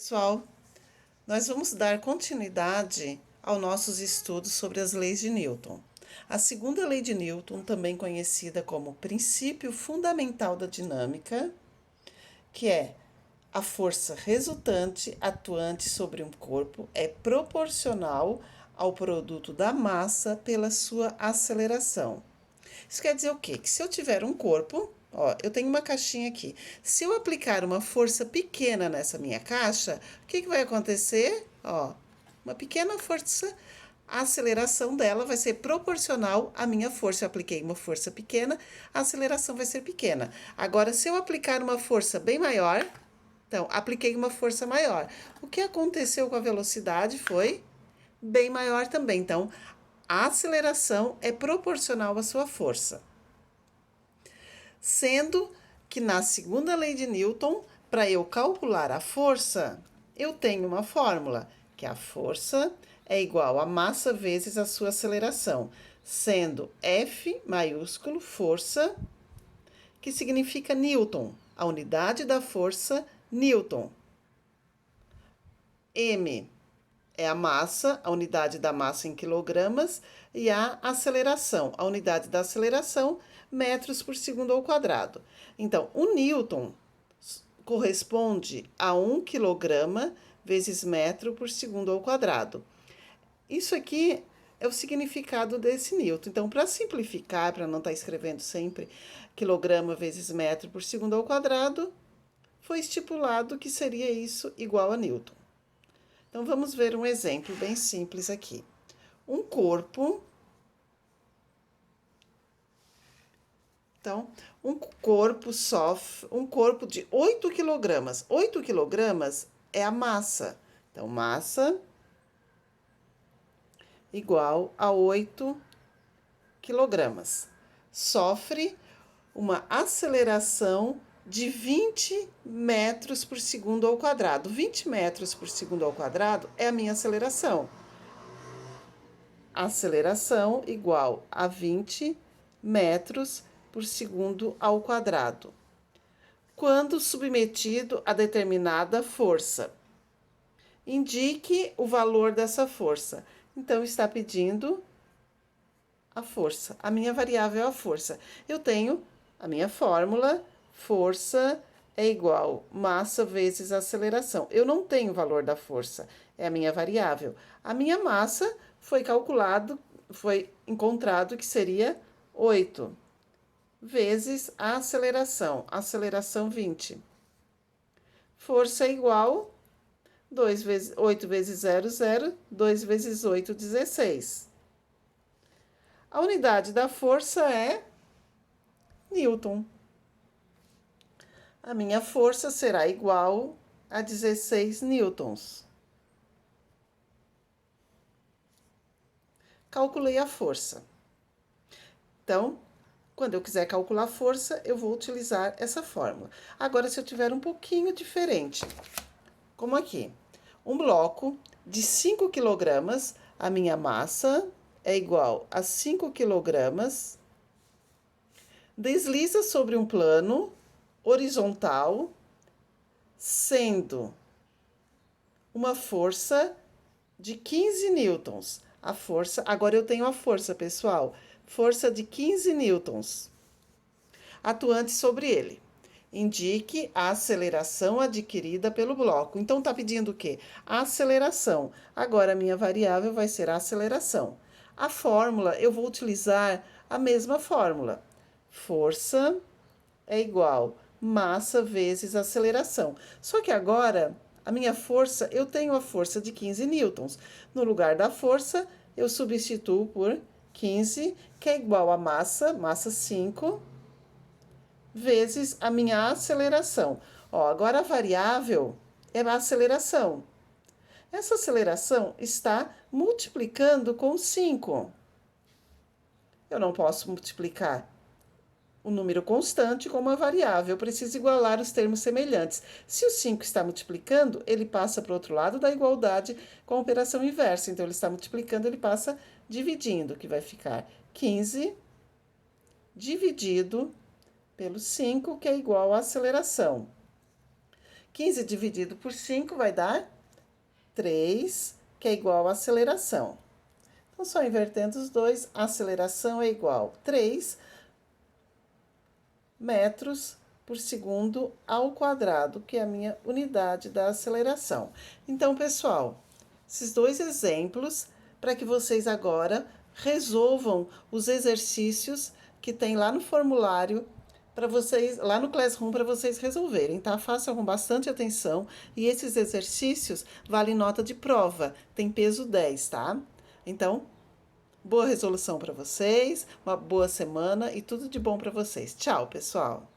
Pessoal, nós vamos dar continuidade aos nossos estudos sobre as leis de Newton. A segunda lei de Newton, também conhecida como princípio fundamental da dinâmica, que é a força resultante atuante sobre um corpo é proporcional ao produto da massa pela sua aceleração. Isso quer dizer o quê? Que se eu tiver um corpo, ó, eu tenho uma caixinha aqui. Se eu aplicar uma força pequena nessa minha caixa, o que vai acontecer? Ó, uma pequena força, a aceleração dela vai ser proporcional à minha força. Eu apliquei uma força pequena, a aceleração vai ser pequena. Agora, se eu aplicar uma força bem maior, então, apliquei uma força maior. O que aconteceu com a velocidade foi bem maior também. Então, a aceleração é proporcional à sua força. Sendo que na segunda lei de Newton, para eu calcular a força, eu tenho uma fórmula, que a força é igual a massa vezes a sua aceleração, sendo F maiúsculo, força, que significa Newton, a unidade da força, Newton. M é a massa, a unidade da massa em quilogramas, e a aceleração, a unidade da aceleração, metros por segundo ao quadrado. Então, o Newton corresponde a 1 quilograma vezes metro por segundo ao quadrado. Isso aqui é o significado desse Newton. Então, para simplificar, para não estar escrevendo sempre quilograma vezes metro por segundo ao quadrado, foi estipulado que seria isso igual a Newton. Então, vamos ver um exemplo bem simples aqui. Um corpo. Então, um corpo de 8 quilogramas. 8 quilogramas é a massa. Então, massa igual a 8 quilogramas. Sofre uma aceleração de 20 metros por segundo ao quadrado. 20 metros por segundo ao quadrado é a minha aceleração. Aceleração igual a 20 metros por segundo ao quadrado. Quando submetido a determinada força. Indique o valor dessa força. Então, está pedindo a força. A minha variável é a força. Eu tenho a minha fórmula, força é igual massa vezes aceleração. Eu não tenho o valor da força, é a minha variável. A minha massa foi encontrado que seria 8 vezes a aceleração 20. Força é igual 8 vezes 0, 0, 2 vezes 8, 16. A unidade da força é Newton. A minha força será igual a 16 newtons. Calculei a força. Então, quando eu quiser calcular a força, eu vou utilizar essa fórmula. Agora, se eu tiver um pouquinho diferente, como aqui, um bloco de 5 quilogramas, a minha massa é igual a 5 quilogramas, desliza sobre um plano horizontal, sendo uma força de 15 newtons. A força, agora eu tenho a força, pessoal, força de 15 newtons, atuante sobre ele. Indique a aceleração adquirida pelo bloco. Então, está pedindo o quê? A aceleração. Agora, a minha variável vai ser a aceleração. A fórmula, eu vou utilizar a mesma fórmula. Força é igual massa vezes aceleração. Só que agora, a minha força, eu tenho a força de 15 newtons. No lugar da força, eu substituo por 15, que é igual a massa 5, vezes a minha aceleração. Ó, agora a variável é a aceleração. Essa aceleração está multiplicando com 5. Eu não posso multiplicar o número constante com uma variável. Eu preciso igualar os termos semelhantes. Se o 5 está multiplicando, ele passa para o outro lado da igualdade com a operação inversa. Então, ele está multiplicando, ele passa dividindo, que vai ficar 15 dividido pelo 5, que é igual à aceleração, 15 dividido por 5 vai dar 3, que é igual a aceleração. Então, só invertendo os dois, a aceleração é igual a 3 metros por segundo ao quadrado, que é a minha unidade da aceleração. Então, pessoal, esses dois exemplos para que vocês agora resolvam os exercícios que tem lá no formulário para vocês, lá no Classroom, para vocês resolverem, tá? Façam com bastante atenção e esses exercícios valem nota de prova, tem peso 10, tá? Então, boa resolução para vocês, uma boa semana e tudo de bom para vocês. Tchau, pessoal!